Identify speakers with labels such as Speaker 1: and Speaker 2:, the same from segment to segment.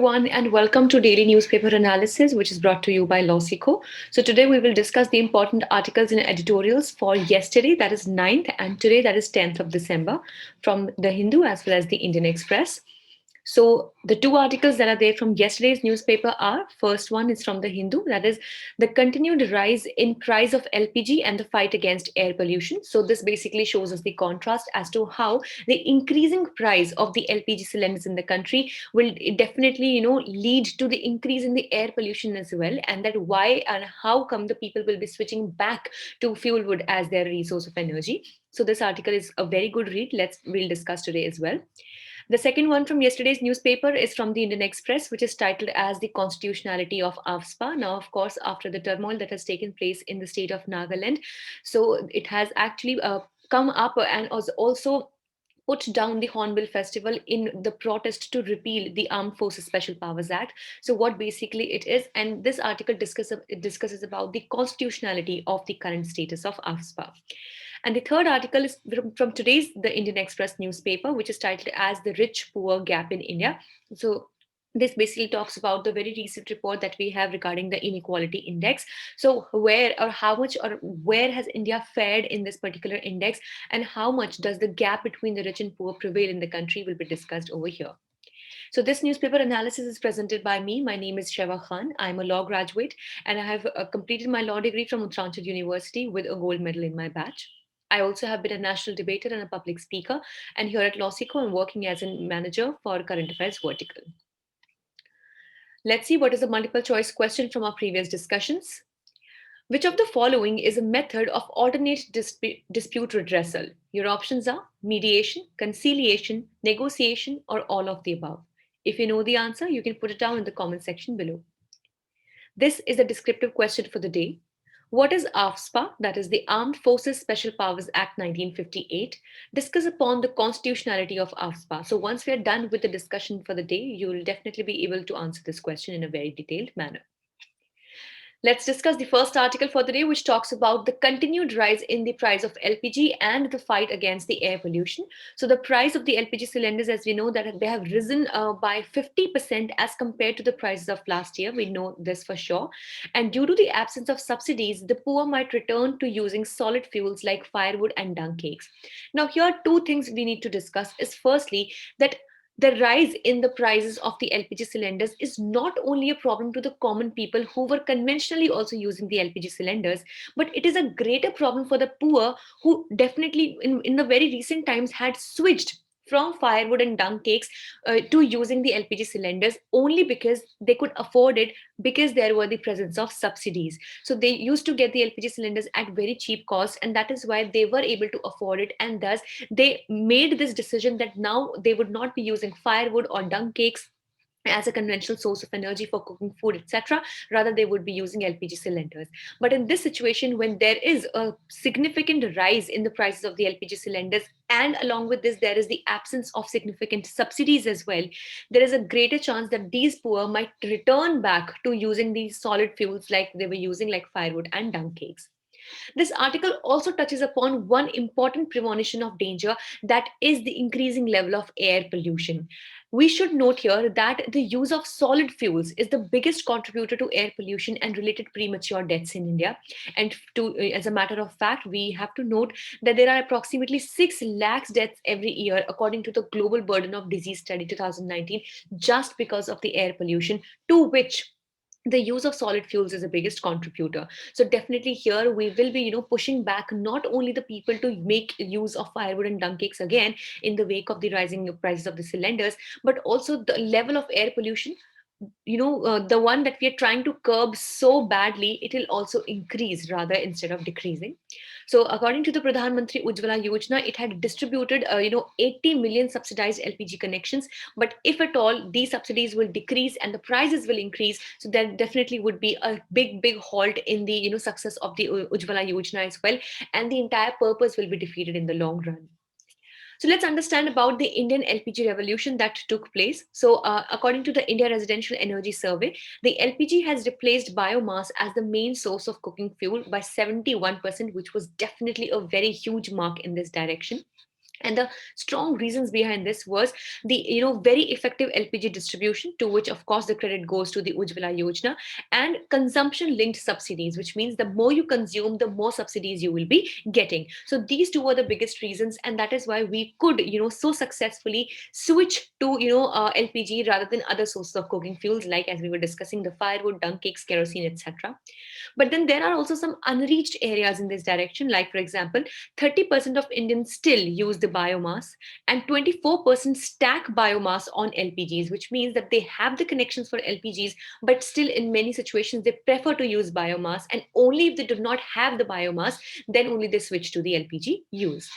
Speaker 1: everyone, and welcome to Daily Newspaper Analysis, which is brought to you by Losico. So, today we will discuss the important articles and editorials for yesterday, that is 9th, and today, that is 10th of December, from The Hindu as well as the Indian Express. So the two articles that are there from yesterday's newspaper are first one is from the Hindu, that is the continued rise in price of LPG and the fight against air pollution. So this basically shows us the contrast as to how the increasing price of the LPG cylinders in the country will definitely lead to the increase in the air pollution as well, and that why and how come the people will be switching back to fuel wood as their resource of energy. So this article is a very good read. We'll discuss today as well. The second one from yesterday's newspaper is from the Indian Express, which is titled as The Constitutionality of AFSPA. Now, of course, after the turmoil that has taken place in the state of Nagaland, so it has actually come up and was also put down the Hornbill Festival in the protest to repeal the Armed Forces Special Powers Act. So, what basically it is, and this article discusses about the constitutionality of the current status of AFSPA. And the third article is from today's The Indian Express newspaper, which is titled as The Rich Poor Gap in India. So, this basically talks about the very recent report that we have regarding the inequality index. So where or how much or where has India fared in this particular index, and how much does the gap between the rich and poor prevail in the country will be discussed over here. So this newspaper analysis is presented by me. My name is Sheva Khan. I'm a law graduate, and I have completed my law degree from Uttaranchal University with a gold medal in my batch. I also have been a national debater and a public speaker, and here at Losico, I'm working as a manager for current affairs vertical. Let's see what is the multiple choice question from our previous discussions. Which of the following is a method of alternate dispute redressal? Your options are mediation, conciliation, negotiation, or all of the above. If you know the answer, you can put it down in the comment section below. This is a descriptive question for the day. What is AFSPA, that is the Armed Forces Special Powers Act 1958? Discuss upon the constitutionality of AFSPA. So once we are done with the discussion for the day, you will definitely be able to answer this question in a very detailed manner. Let's discuss the first article for the day, which talks about the continued rise in the price of LPG and the fight against the air pollution. So, the price of the LPG cylinders, as we know, that they have risen by 50% as compared to the prices of last year. We know this for sure. And due to the absence of subsidies, the poor might return to using solid fuels like firewood and dung cakes. Now, here, two things we need to discuss is firstly, that the rise in the prices of the LPG cylinders is not only a problem to the common people who were conventionally also using the LPG cylinders, but it is a greater problem for the poor who definitely in the very recent times had switched from firewood and dung cakes to using the LPG cylinders only because they could afford it, because there were the presence of subsidies. So they used to get the LPG cylinders at very cheap cost, and that is why they were able to afford it, and thus they made this decision that now they would not be using firewood or dung cakes as a conventional source of energy for cooking food, etc. Rather, they would be using LPG cylinders. But in this situation, when there is a significant rise in the prices of the LPG cylinders, and along with this, there is the absence of significant subsidies as well, there is a greater chance that these poor might return back to using these solid fuels like they were using, like firewood and dung cakes. This article also touches upon one important premonition of danger, that is the increasing level of air pollution. We should note here that the use of solid fuels is the biggest contributor to air pollution and related premature deaths in India. And as a matter of fact, we have to note that there are approximately 6 lakhs deaths every year, according to the Global Burden of Disease Study 2019, just because of the air pollution, to which the use of solid fuels is the biggest contributor. So definitely here we will be pushing back not only the people to make use of firewood and dung cakes again in the wake of the rising prices of the cylinders, but also the level of air pollution, the one that we are trying to curb so badly, it will also increase rather instead of decreasing. So according to the Pradhan Mantri Ujjwala Yojana, it had distributed 80 million subsidized LPG connections, but if at all these subsidies will decrease and the prices will increase, so there definitely would be a big halt in the success of the Ujjwala Yojana as well, and the entire purpose will be defeated in the long run. So let's understand about the Indian LPG revolution that took place. So according to the India Residential Energy Survey, the LPG has replaced biomass as the main source of cooking fuel by 71%, which was definitely a very huge mark in this direction. And the strong reasons behind this was the very effective LPG distribution, to which of course the credit goes to the Ujjwala Yojana, and consumption linked subsidies, which means the more you consume, the more subsidies you will be getting. So these two were the biggest reasons, and that is why we could so successfully switch to LPG rather than other sources of cooking fuels, like as we were discussing, the firewood, dung cakes, kerosene, etc. But then there are also some unreached areas in this direction, like, for example, 30% of Indians still use the biomass, and 24% stack biomass on LPGs, which means that they have the connections for LPGs, but still, in many situations, they prefer to use biomass. And only if they do not have the biomass, then only they switch to the LPG use.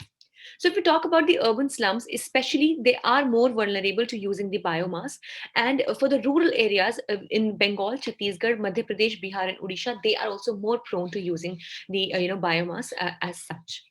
Speaker 1: So, if we talk about the urban slums, especially, they are more vulnerable to using the biomass. And for the rural areas in Bengal, Chhattisgarh, Madhya Pradesh, Bihar, and Odisha, they are also more prone to using the biomass as such.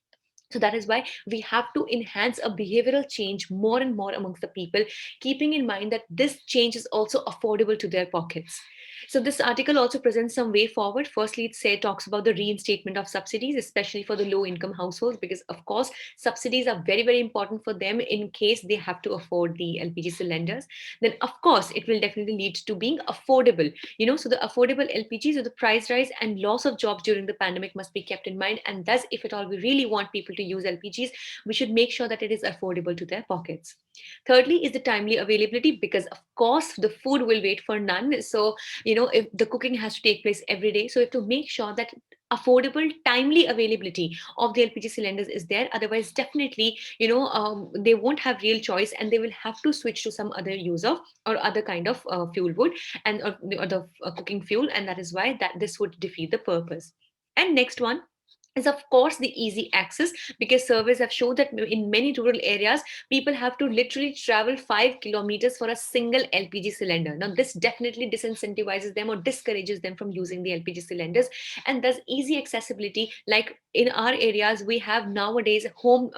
Speaker 1: So that is why we have to enhance a behavioral change more and more amongst the people, keeping in mind that this change is also affordable to their pockets. So this article also presents some way forward. Firstly, talks about the reinstatement of subsidies, especially for the low income households, because of course subsidies are very, very important for them in case they have to afford the LPG cylinders. Then of course it will definitely lead to being affordable. So the affordable LPG, so the price rise and loss of jobs during the pandemic must be kept in mind. And thus, if at all we really want people to use LPGs, we should make sure that it is affordable to their pockets. Thirdly is the timely availability, because of course the food will wait for none. So if the cooking has to take place every day, so we have to make sure that affordable, timely availability of the LPG cylinders is there. Otherwise, definitely, they won't have real choice, and they will have to switch to some other use of or other kind of fuel wood and or the cooking fuel, and that is why that this would defeat the purpose. And next one is of course the easy access, because surveys have shown that in many rural areas people have to literally travel 5 kilometers for a single LPG cylinder. Now this definitely disincentivizes them or discourages them from using the LPG cylinders. And thus easy accessibility, like in our areas we have nowadays home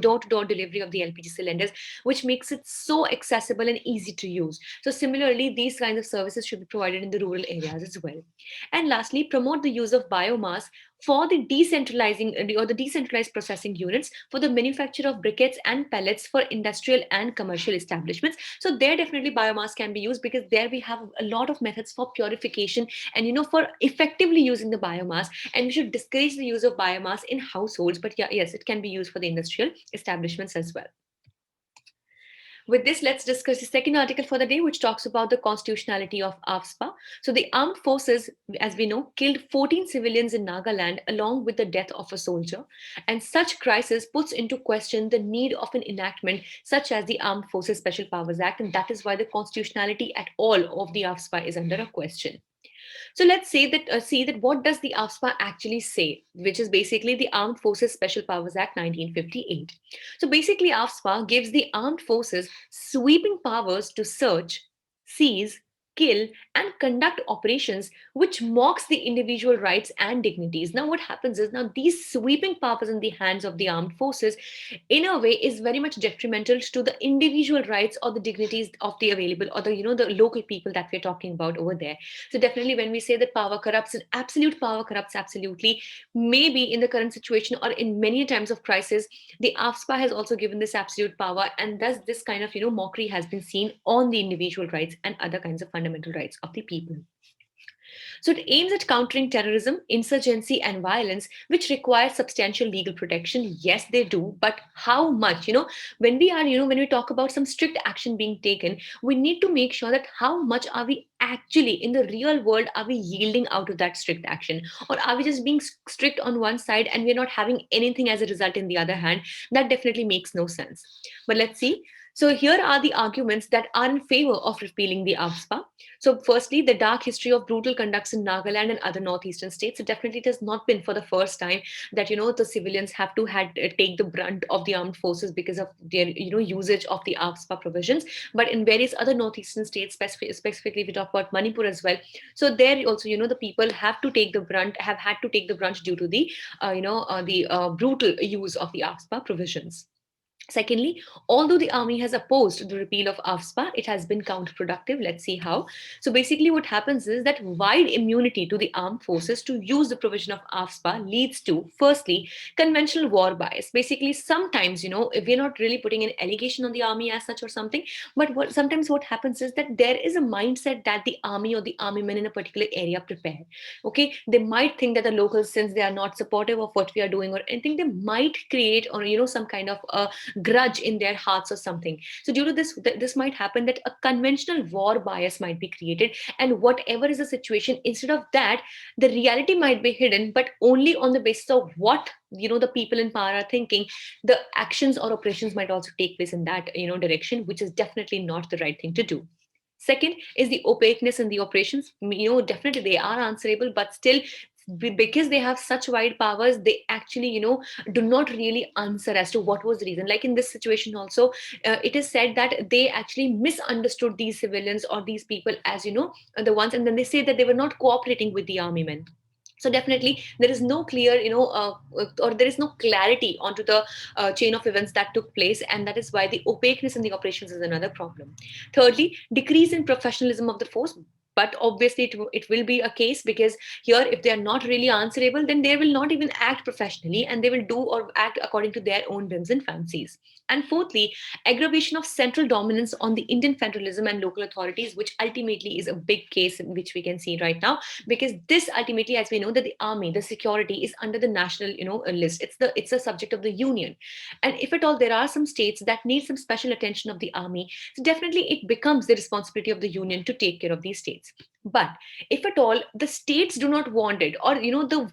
Speaker 1: door to door delivery of the LPG cylinders, which makes it so accessible and easy to use. So similarly, these kinds of services should be provided in the rural areas as well. And lastly, promote the use of biomass for the decentralizing or the decentralized processing units for the manufacture of briquettes and pellets for industrial and commercial establishments. So there definitely biomass can be used, because there we have a lot of methods for purification and for effectively using the biomass. And we should discourage the use of biomass in households, but yeah, yes, it can be used for the industrial establishments as well. With this, let's discuss the second article for the day, which talks about the constitutionality of AFSPA. So, the armed forces, as we know, killed 14 civilians in Nagaland along with the death of a soldier. And such crisis puts into question the need of an enactment such as the Armed Forces Special Powers Act. And that is why the constitutionality at all of the AFSPA is under a question. So let's say that see that what does the AFSPA actually say, which is basically the Armed Forces Special Powers Act 1958. So basically, AFSPA gives the armed forces sweeping powers to search, seize, kill, and conduct operations which mocks the individual rights and dignities. Now, what happens is now these sweeping powers in the hands of the armed forces, in a way, is very much detrimental to the individual rights or the dignities of the available or the the local people that we're talking about over there. So definitely, when we say that power corrupts, and absolute power corrupts absolutely, maybe in the current situation or in many times of crisis, the AFSPA has also given this absolute power, and thus this kind of mockery has been seen on the individual rights and other kinds of fundamental rights of the people. So it aims at countering terrorism, insurgency, and violence, which require substantial legal protection. Yes, they do, but how much? When we are, when we talk about some strict action being taken, we need to make sure that how much are we actually in the real world are we yielding out of that strict action, or are we just being strict on one side and we're not having anything as a result in the other hand? That definitely makes no sense. But let's see. So here are the arguments that are in favor of repealing the AFSPA. So, firstly, the dark history of brutal conducts in Nagaland and other northeastern states. So, definitely, it has not been for the first time that the civilians have to had take the brunt of the armed forces because of their usage of the AFSPA provisions. But in various other northeastern states, specifically, we talk about Manipur as well. So there also, the people have to take the brunt, have had to take the brunt due to the brutal use of the AFSPA provisions. Secondly, although the army has opposed the repeal of AFSPA, it has been counterproductive. Let's see how. So basically, what happens is that wide immunity to the armed forces to use the provision of AFSPA leads to, firstly, conventional war bias. Basically, sometimes, if we're not really putting an allegation on the army as such or something, but sometimes what happens is that there is a mindset that the army or the army men in a particular area prepare. Okay, they might think that the locals, since they are not supportive of what we are doing or anything, they might create or some kind of a grudge in their hearts or something. So due to this, this might happen that a conventional war bias might be created, and whatever is the situation, instead of that, the reality might be hidden, but only on the basis of what the people in power are thinking. The actions or operations might also take place in that direction, which is definitely not the right thing to do. Second is the opaqueness in the operations. Definitely they are answerable, but still, because they have such wide powers, they actually do not really answer as to what was the reason. Like in this situation also, it is said that they actually misunderstood these civilians or these people as the ones, and then they say that they were not cooperating with the army men. So definitely there is no clear or there is no clarity onto the chain of events that took place, and that is why the opaqueness in the operations is another problem. Thirdly, decrease in professionalism of the force. But obviously it will be a case, because here, if they are not really answerable, then they will not even act professionally, and they will do or act according to their own whims and fancies. And fourthly, aggravation of central dominance on the Indian federalism and local authorities, which ultimately is a big case in which we can see right now, because this ultimately, as we know, that the army, the security is under the national list. It's a subject of the union, and if at all there are some states that need some special attention of the army, so definitely it becomes the responsibility of the union to take care of these states. But if at all the states do not want it, or the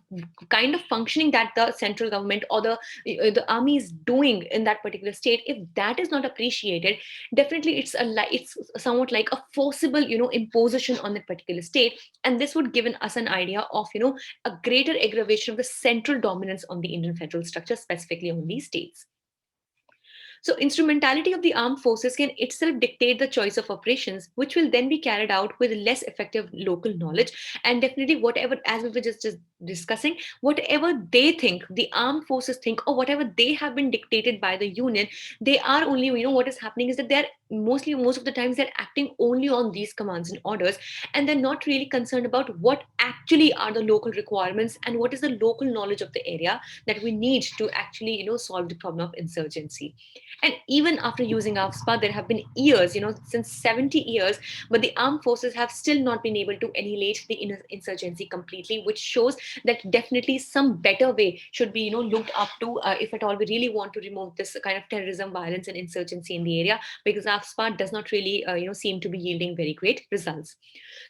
Speaker 1: kind of functioning that the central government or the army is doing in that particular state, if that is not appreciated, definitely it's somewhat like a forcible imposition on that particular state. And this would given us an idea of a greater aggravation of the central dominance on the Indian federal structure, specifically on these states. So, instrumentality of the armed forces can itself dictate the choice of operations, which will then be carried out with less effective local knowledge. And definitely, whatever, as we were just discussing, whatever they think, the armed forces think, or whatever they have been dictated by the union, they are only, what is happening is that they're mostly, most of the times, they're acting only on these commands and orders, and they're not really concerned about what actually are the local requirements and what is the local knowledge of the area that we need to actually, solve the problem of insurgency. And even after using AFSPA, there have been years, since 70 years, but the armed forces have still not been able to annihilate the insurgency completely, which shows that definitely some better way should be, looked up to, if at all we really want to remove this kind of terrorism, violence, and insurgency in the area, because AFSPA does not really, seem to be yielding very great results.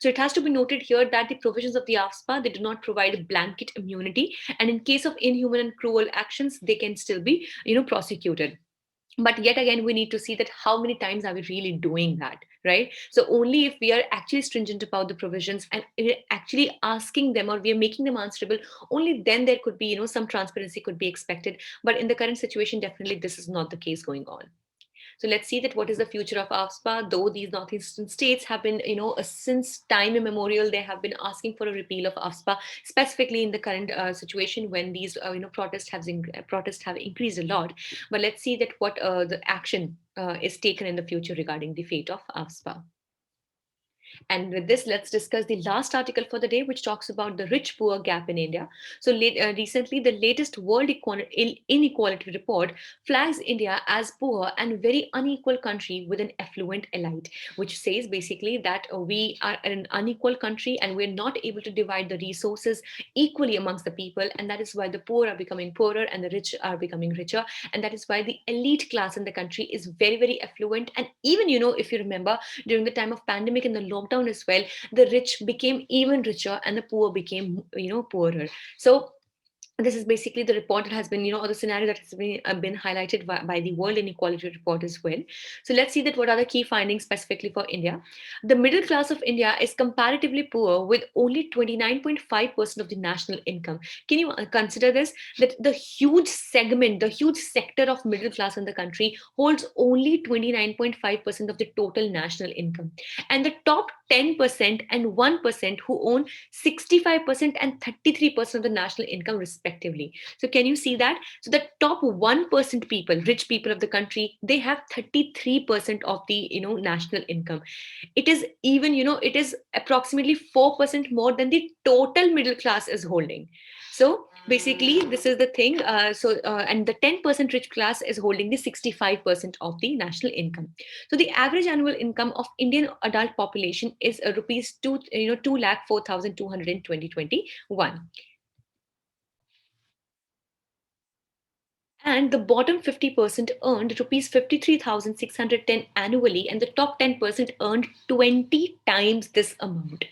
Speaker 1: So it has to be noted here that the provisions of the AFSPA, they do not provide blanket immunity, and in case of inhuman and cruel actions, they can still be, prosecuted. But yet again, we need to see that how many times are we really doing that, right? So only if we are actually stringent about the provisions and we're actually asking them, or we are making them answerable, only then there could be some transparency could be expected. But in the current situation, definitely this is not the case going on. So let's see that what is the future of AFSPA. Though these northeastern states have been, since time immemorial, they have been asking for a repeal of AFSPA, specifically in the current situation when these, protests have increased a lot. But let's see that what the action is taken in the future regarding the fate of AFSPA. And with this, let's discuss the last article for the day, which talks about the rich poor gap in India. So, recently, the latest World Inequality Report flags India as poor and very unequal country with an affluent elite, which says basically that we are an unequal country and we're not able to divide the resources equally amongst the people. And that is why the poor are becoming poorer and the rich are becoming richer. And that is why the elite class in the country is very, very affluent. And even, if you remember, during the time of pandemic and the lockdown as well, the rich became even richer and the poor became poorer. So this is basically the report that has been, or the scenario that has been highlighted by the World Inequality Report as well. So let's see that what are the key findings specifically for India. The middle class of India is comparatively poor with only 29.5% of the national income. Can you consider this? That the huge segment, the huge sector of middle class in the country holds only 29.5% of the total national income. And the top 10% and 1% who own 65% and 33% of the national income respectively. So can you see that? So the top 1% people, rich people of the country, they have 33% of the national income. It is even, it is approximately 4% more than the total middle class is holding. So basically this is the thing. And the 10% rich class is holding the 65% of the national income. So the average annual income of Indian adult population is rupees 2 lakh 4,200 in 2021. And the bottom 50% earned rupees 53,610 annually, and the top 10% earned 20 times this amount.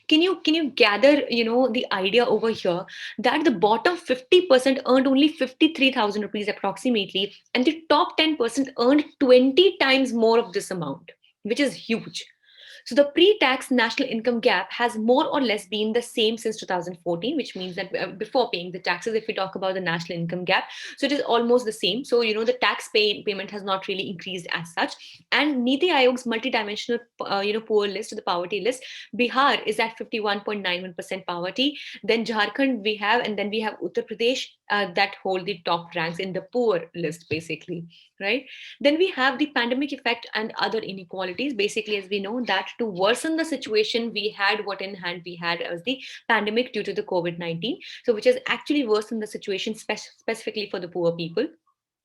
Speaker 1: Can you gather the idea over here, that the bottom 50% earned only 53,000 rupees approximately, and the top 10% earned 20 times more of this amount, which is huge. So the pre-tax national income gap has more or less been the same since 2014, which means that before paying the taxes, if we talk about the national income gap, so it is almost the same. So the payment has not really increased as such. And Niti Aayog's multidimensional poor list, the poverty list, Bihar is at 51.91% poverty. Then Jharkhand we have, and then we have Uttar Pradesh that hold the top ranks in the poor list, basically, right? Then we have the pandemic effect and other inequalities. Basically, as we know, that to worsen the situation, we had what in hand we had as the pandemic due to the COVID-19. So, which has actually worsened the situation specifically for the poor people.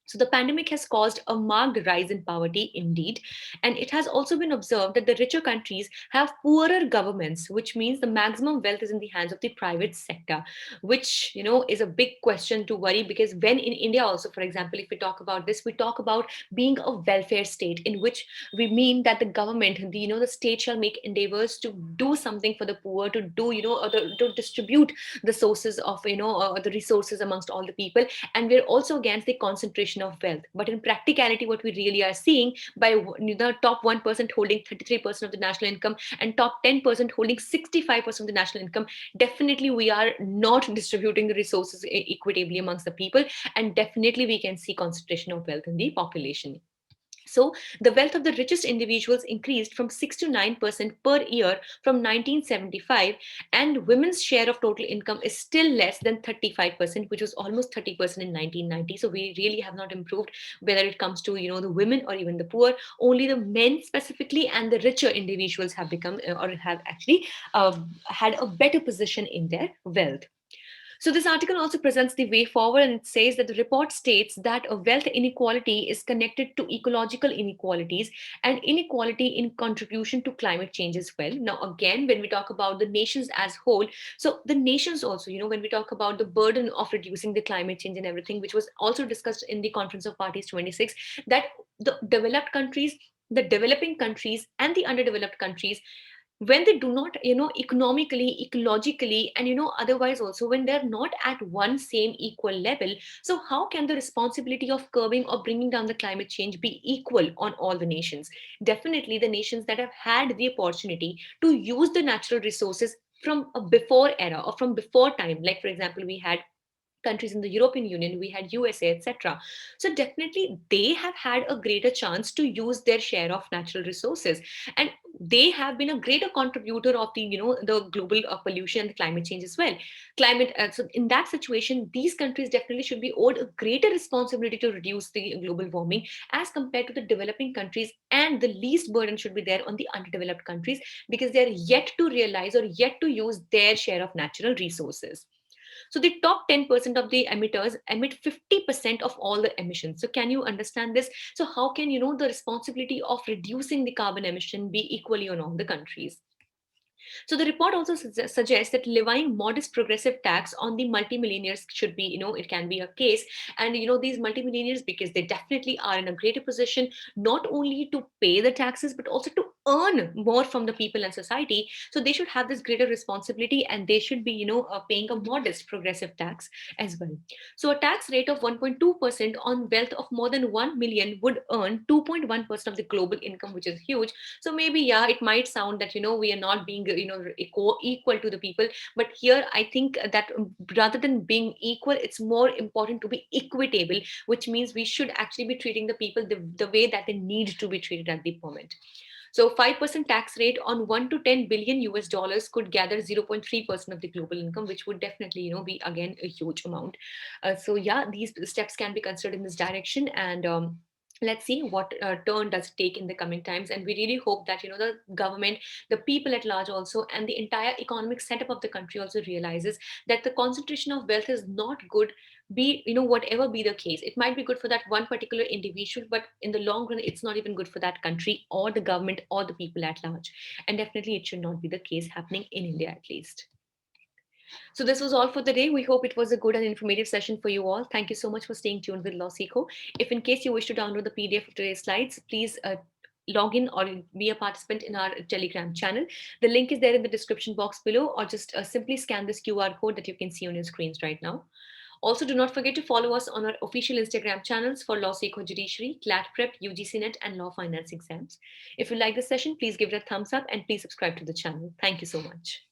Speaker 1: So the pandemic has caused a marked rise in poverty indeed. And it has also been observed that the richer countries have poorer governments, which means the maximum wealth is in the hands of the private sector, which, is a big question to worry, because when in India also, for example, if we talk about this, we talk about being a welfare state, in which we mean that the government, the state shall make endeavors to do something for the poor, to do, to distribute the sources of, the resources amongst all the people. And we're also against the concentration of wealth. But in practicality, what we really are seeing, by the top 1% holding 33% of the national income and top 10% holding 65% of the national income, definitely we are not distributing the resources equitably amongst the people, and definitely we can see concentration of wealth in the population. So, the wealth of the richest individuals increased from 6 to 9% per year from 1975, and women's share of total income is still less than 35%, which was almost 30% in 1990. So, we really have not improved, whether it comes to the women or even the poor. Only the men specifically and the richer individuals have become or have actually had a better position in their wealth. So, this article also presents the way forward, and it says that the report states that a wealth inequality is connected to ecological inequalities and inequality in contribution to climate change as well. Now, again, when we talk about the nations as whole, so the nations also, when we talk about the burden of reducing the climate change and everything, which was also discussed in the Conference of Parties 26, that the developed countries, the developing countries, and the underdeveloped countries, when they do not economically, ecologically, and otherwise also, when they're not at one same equal level, so how can the responsibility of curbing or bringing down the climate change be equal on all the nations? Definitely the nations that have had the opportunity to use the natural resources from a before era or from before time, like for example we had countries in the European Union, we had USA, etc. So definitely they have had a greater chance to use their share of natural resources, and they have been a greater contributor of the the global pollution and the climate change as well. So in that situation, these countries definitely should be owed a greater responsibility to reduce the global warming as compared to the developing countries, and the least burden should be there on the underdeveloped countries, because they are yet to realize or yet to use their share of natural resources. So the top 10% of the emitters emit 50% of all the emissions. So can you understand this? So how can the responsibility of reducing the carbon emission be equally on all the countries? So the report also suggests that levying modest progressive tax on the multimillionaires should be, it can be a case. And, these multimillionaires, because they definitely are in a greater position, not only to pay the taxes, but also to earn more from the people and society. So they should have this greater responsibility, and they should be, paying a modest progressive tax as well. So a tax rate of 1.2% on wealth of more than 1 million would earn 2.1% of the global income, which is huge. So maybe, yeah, it might sound that we are not being equal to the people, but here I think that rather than being equal, it's more important to be equitable, which means we should actually be treating the people the way that they need to be treated at the moment. So 5% tax rate on 1 to 10 billion US dollars could gather 0.3% of the global income, which would definitely, be again a huge amount. So yeah, these steps can be considered in this direction, and let's see what turn does it take in the coming times. And we really hope that the government, the people at large also, and the entire economic setup of the country also realizes that the concentration of wealth is not good. Be whatever be the case, it might be good for that one particular individual, but in the long run it's not even good for that country or the government or the people at large. And definitely it should not be the case happening in India, at least. So this was all for the day. We hope it was a good and informative session for you all. Thank you so much for staying tuned with Lawseco. If in case you wish to download the PDF of today's slides, please log in or be a participant in our Telegram channel. The link is there in the description box below, or just simply scan this QR code that you can see on your screens right now. Also, do not forget to follow us on our official Instagram channels for Law Seco Judiciary, CLAT Prep, UGC Net, and Law Finance exams. If you like this session, please give it a thumbs up and please subscribe to the channel. Thank you so much.